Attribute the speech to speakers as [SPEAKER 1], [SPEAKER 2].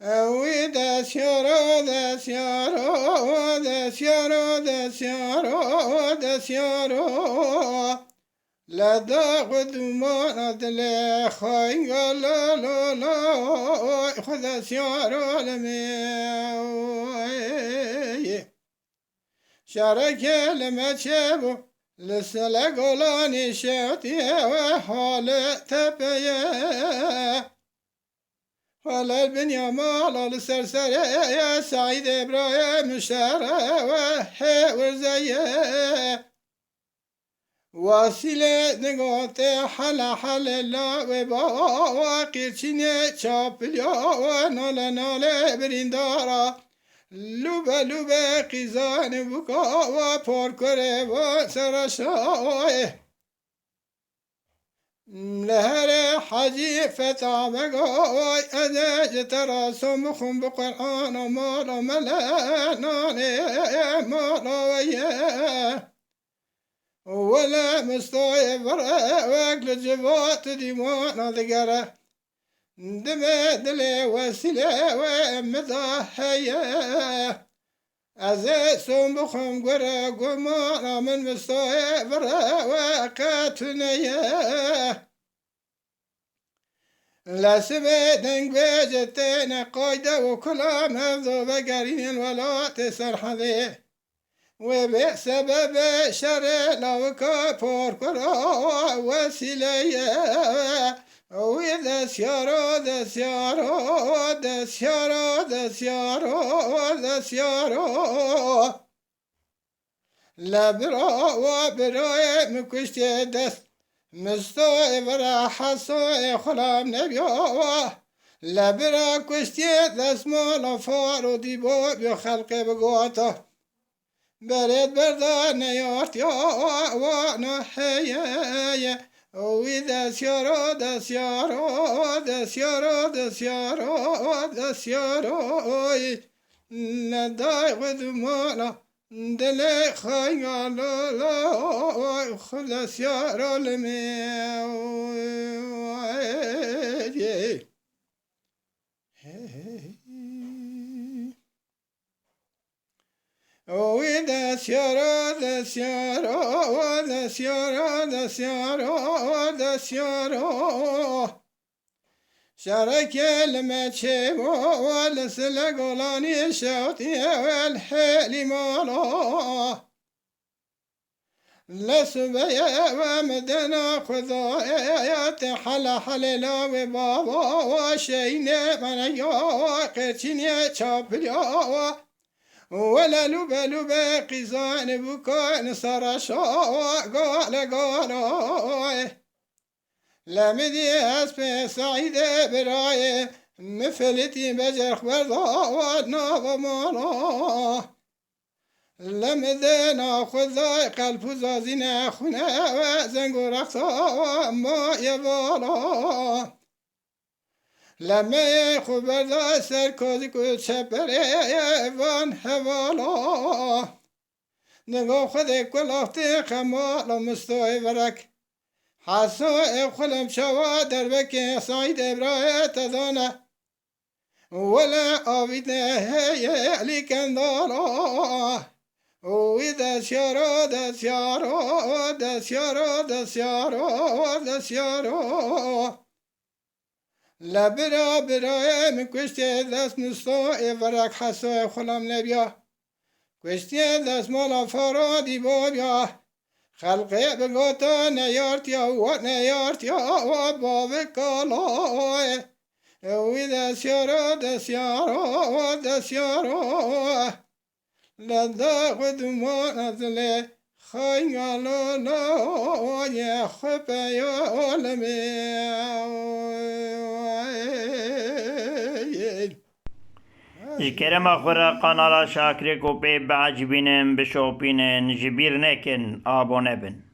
[SPEAKER 1] اوی دسیارو دسیارو دسیارو دسیارو دسیارو لدا قدومان دل خاینگا لا لا لا خدا سیارو لمی شرک لمچه بو لسل گلانی شوتیه و حال تپیه حال البنيا مال السرسرة سعيد إبراهيم شرع وحي ورزيه وسيلة نقاط حل حل لا وباقي تشيني شابليا ونالا نالا بريندارا لوبا لوبا قيزان بكا وباركره وسرشاي لهر حجي فتح بقاي أداج تراسم خم بقرآن مالا ملاناني مالا ويه ولا مستوي برا واكل جبات ديمانا ذكره دمي دلي وسيلة ومضاحية أزيسهم بخم قرى قمانا من مستوي برا وقاتنية لا سبيدن بيجتين قايدة وكلام هذو بقرين ولا تسرح ذي وبسبب شر لو كفر كرا وسيلة وإذا سيارو دسيارو دسيارو دسيارو دسيارو لبرا وبرا مكشتي دس مستوي برا حصوي خلام نبيو لبرا كشتي دس مالا فارو ديبو بخلق بقوته برد بردان يارت يا وانا حيايا وإذا سيارو دسيارو دسيارو دسيارو دسيارو نداي غدمانا دلي خايا لا لا خلا سيارو لمي وإذا سيارو دسيارو دسيارو دسيارو دسيارو شارك المتشي والسل قولاني الشوتي والحيل مالا لسبيا ومدنا خذايات حل حللا وبابا وشيني من يا قرشيني شابليا ولا لبا لبا قزان بكان سرشا قال قال لمدي أسبي سعيد براي مفلتي بجرخ برضا ومالا لمدنا خذا قلب زازنا خنا وزنقو رخصا ما يبالا لما يخبر ذا سركوزي كل شبري وان حوالا نگاه خود کل اختی خمال مستوی برک حسو خلم شوا در بکی سعید ابراهی تدانه ولا آبیده هی علی کندالا وإذا سيارو دسيارو دسيارو دسيارو دسيارو لبرا برای من کشتی دست نستو ورک حسو خلم نبیا کشتی دست مالا فرادی بابیا خلقی بگوتا نیارتیا و نیارتیا و باب کالای ویده سیارو دسیارو دسیارو لده قدومان ازله خیالو لا یه خبه
[SPEAKER 2] الكرم أخرى قناة شاكرك وبيب عجبين بشوبين جبير نكن آبو نبن